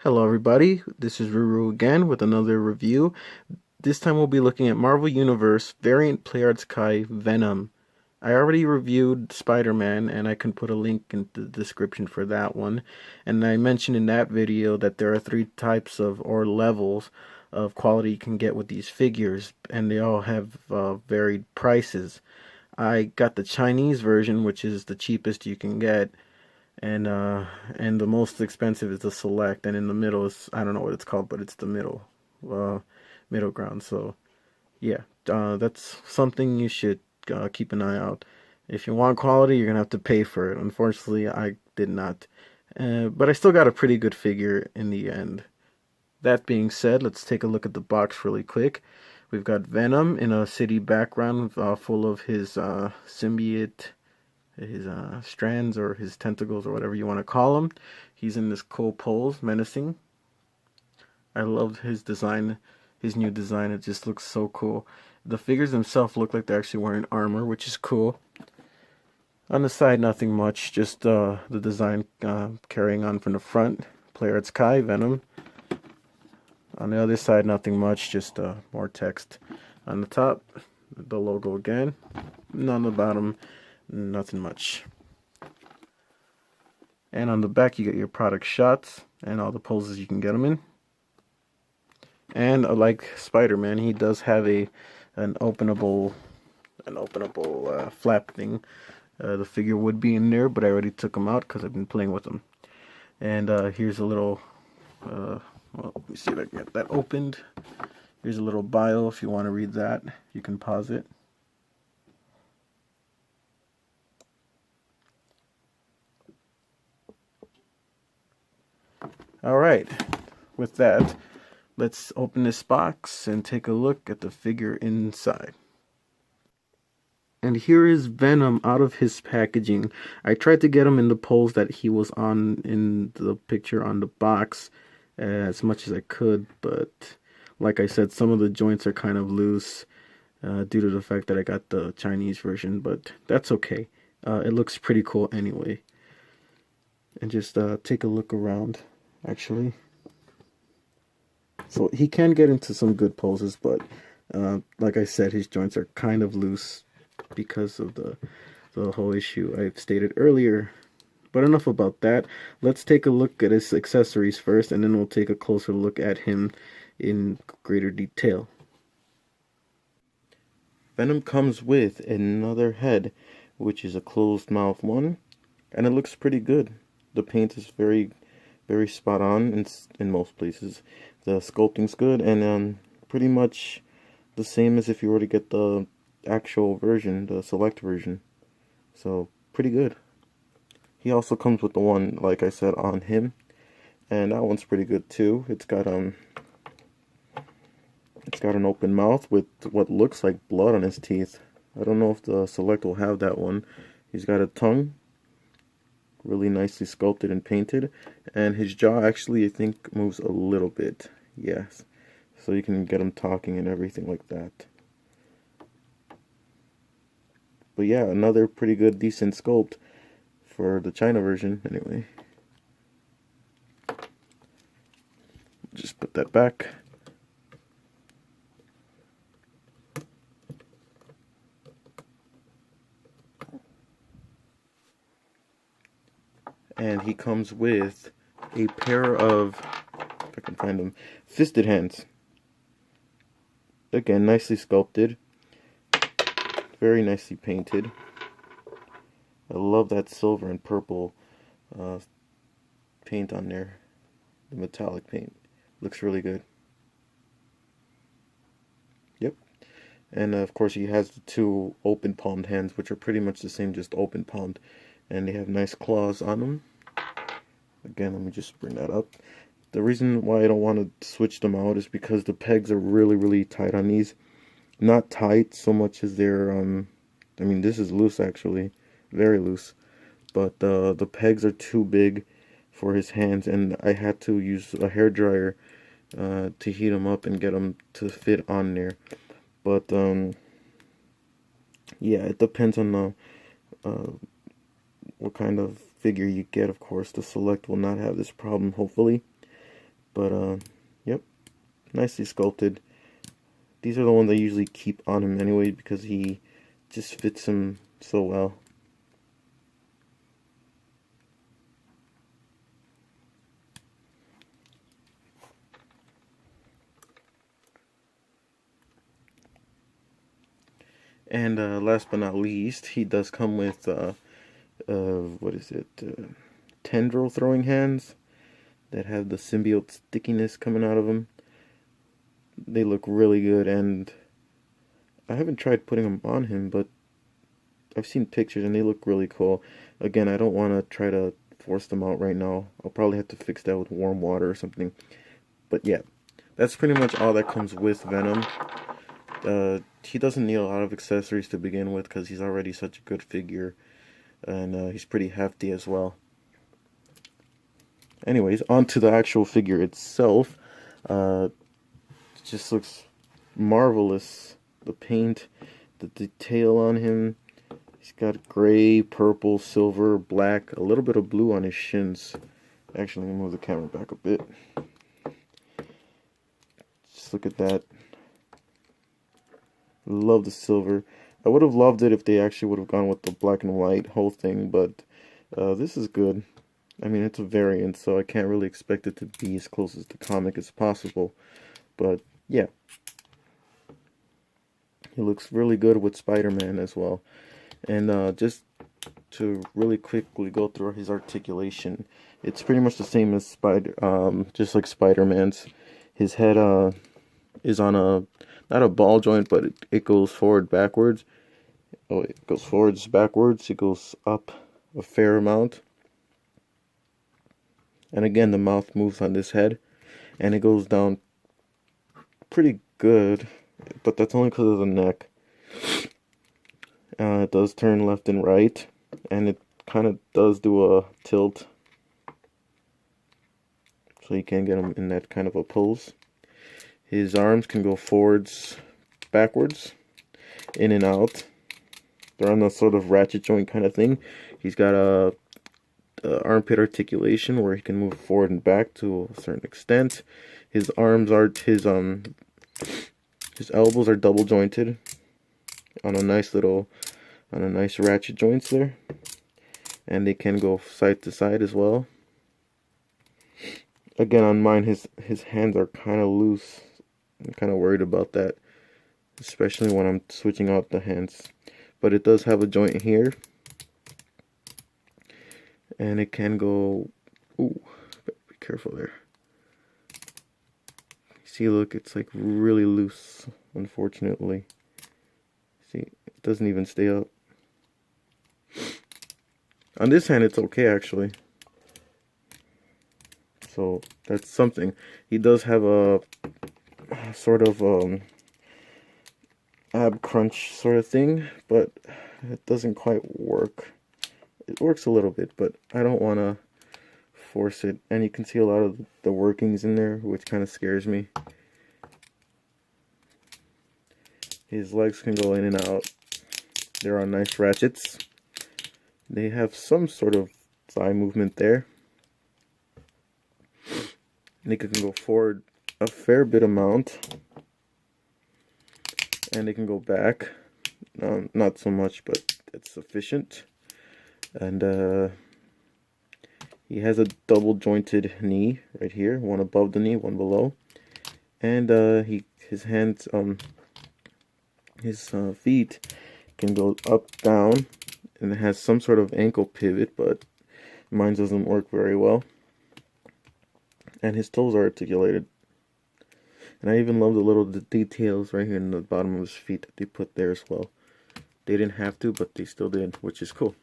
Hello everybody, this is Ruru again with another review. This time we'll be looking at Marvel Universe variant Playarts Kai Venom. I already reviewed Spider-Man and I can put a link in the description for that one. And I mentioned in that video that there are three types of or levels of quality you can get with these figures, and they all have varied prices. I got the Chinese version, which is the cheapest you can get, and the most expensive is the select, and in the middle is, I don't know what it's called, but it's the uh middle ground. So yeah, that's something you should keep an eye out. If you want quality, you're gonna have to pay for it. Unfortunately, I did not, but I still got a pretty good figure in the end. That being said, let's take a look at the box really quick. We've got Venom in a city background, full of his symbiote, his strands or his tentacles or whatever you want to call him. He's in this cool pose, menacing. I love his design, his new design. It just looks so cool. The figures themselves look like they're actually wearing armor, which is cool. On the side, nothing much, just the design carrying on from the front. Playarts Kai, Venom. On the other side, nothing much, just more text. On the top, the logo again. And on the bottom, nothing much. And on the back, you get your product shots and all the poses you can get them in. And like Spider-Man, he does have an openable flap thing. The figure would be in there, but I already took him out because I've been playing with them. And here's a little, well, let me see if I can get that opened. Here's a little bio if you want to read that. You can pause it. Alright, with that, let's open this box and take a look at the figure inside. And here is Venom out of his packaging. I tried to get him in the pose that he was on in the picture on the box as much as I could, but like I said, some of the joints are kind of loose due to the fact that I got the Chinese version, but that's okay. It looks pretty cool anyway. And just take a look around, actually. So he can get into some good poses, but like I said, his joints are kind of loose because of the whole issue I've stated earlier. But enough about that. Let's take a look at his accessories first, and then we'll take a closer look at him in greater detail. Venom comes with another head, which is a closed mouth one, and it looks pretty good. The paint is very spot on in most places. The sculpting's good, and pretty much the same as if you were to get the actual version, the select version. So pretty good. He also comes with the one, like I said, on him, and that one's pretty good too. It's got an open mouth with what looks like blood on his teeth. I don't know if the select will have that one. He's got a tongue, really nicely sculpted and painted, and his jaw actually, I think, moves a little bit. Yes, so you can get him talking and everything like that. But yeah, another pretty good, decent sculpt for the China version, anyway. Just put that back. And he comes with a pair of, if I can find them, fisted hands. Again, nicely sculpted. Very nicely painted. I love that silver and purple paint on there. The metallic paint. Looks really good. Yep. And of course he has the two open palmed hands, which are pretty much the same, just open palmed. And they have nice claws on them. Again, let me just bring that up. The reason why I don't want to switch them out is because the pegs are really tight on these. Not tight so much as they're, I mean, this is loose actually. Very loose. But the pegs are too big for his hands, and I had to use a hairdryer to heat them up and get them to fit on there. But yeah, it depends on what kind of figure you get. Of course, the select will not have this problem, hopefully. But yep, nicely sculpted. These are the ones I usually keep on him anyway because he just fits him so well. And last but not least, he does come with what is it? Tendril throwing hands that have the symbiote stickiness coming out of them. They look really good, and I haven't tried putting them on him, but I've seen pictures and they look really cool. Again, I don't want to try to force them out right now. I'll probably have to fix that with warm water or something. But yeah, that's pretty much all that comes with Venom. He doesn't need a lot of accessories to begin with because he's already such a good figure, and he's pretty hefty as well. Anyways, on to the actual figure itself. It just looks marvelous. The paint, the detail on him. He's got gray, purple, silver, black, a little bit of blue on his shins. Actually, let me move the camera back a bit. Just look at that. Love the silver. I would have loved it if they actually would have gone with the black and white whole thing, but this is good. I mean, it's a variant, so I can't really expect it to be as close as the comic as possible. But yeah, he looks really good with Spider-Man as well. And just to really quickly go through his articulation, it's pretty much the same as just like Spider-Man's. His head is on a, not a ball joint, but it goes forward backwards. Oh, it goes forwards backwards. It goes up a fair amount. And again, the mouth moves on this head, and it goes down pretty good, but that's only because of the neck. It does turn left and right, and it kind of does do a tilt, so you can get him in that kind of a pose. His arms can go forwards, backwards, in and out. They're on the sort of ratchet joint kind of thing. He's got a armpit articulation where he can move forward and back to a certain extent. His arms are his elbows are double jointed on a nice ratchet joints there, and they can go side to side as well. Again, on mine, his hands are kind of loose. I'm kind of worried about that, especially when I'm switching out the hands. But it does have a joint here, and it can go. Ooh, be careful there. See, look, it's like really loose, unfortunately. See, it doesn't even stay up. On this hand, it's okay, actually. So, that's something. He does have a sort of ab crunch sort of thing, but it doesn't quite work. It works a little bit, but I don't want to force it. And you can see a lot of the workings in there, which kind of scares me. His legs can go in and out. They're on nice ratchets. They have some sort of thigh movement there. They can go forward a fair bit amount, and they can go back. Not so much, but it's sufficient. And he has a double jointed knee right here, one above the knee, one below. And his hands, his feet can go up, down, and it has some sort of ankle pivot, but mine doesn't work very well. And his toes are articulated. And I even love the little details right here in the bottom of his feet that they put there as well. They didn't have to, but they still did, which is cool.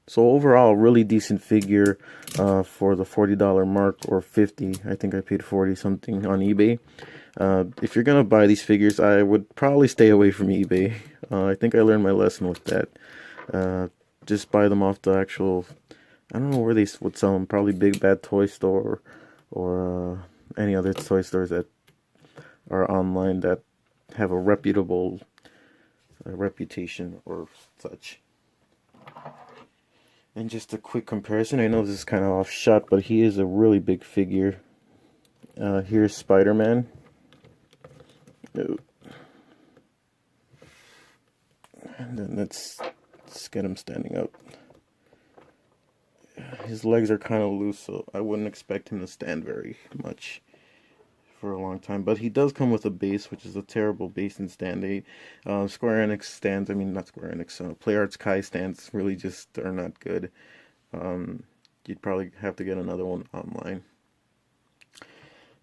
So overall, really decent figure for the $40 mark, or $50. I think I paid 40 something on eBay. If you're gonna buy these figures, I would probably stay away from eBay. I think I learned my lesson with that. Just buy them off the actual, I don't know where they would sell them, probably Big Bad Toy Store or any other toy stores that are online that have a reputable reputation or such. And just a quick comparison, I know this is kind of off shot, but he is a really big figure. Here's Spider-Man. And then let's get him standing up. His legs are kind of loose, so I wouldn't expect him to stand very much for a long time. But he does come with a base, which is a terrible base and stand aid. Square Enix stands, I mean not Square Enix, Playarts Kai stands really just are not good. You'd probably have to get another one online.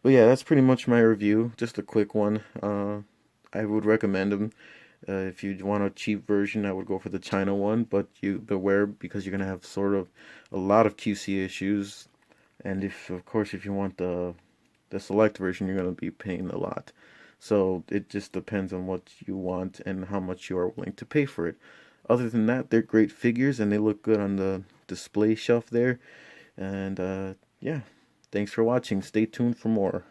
But yeah, that's pretty much my review. Just a quick one. I would recommend them. If you want a cheap version, I would go for the China one, but you beware because you're gonna have sort of a lot of QC issues, and if of course if you want the select version, you're gonna be paying a lot. So it just depends on what you want and how much you are willing to pay for it. Other than that, they're great figures and they look good on the display shelf there. And yeah, thanks for watching. Stay tuned for more.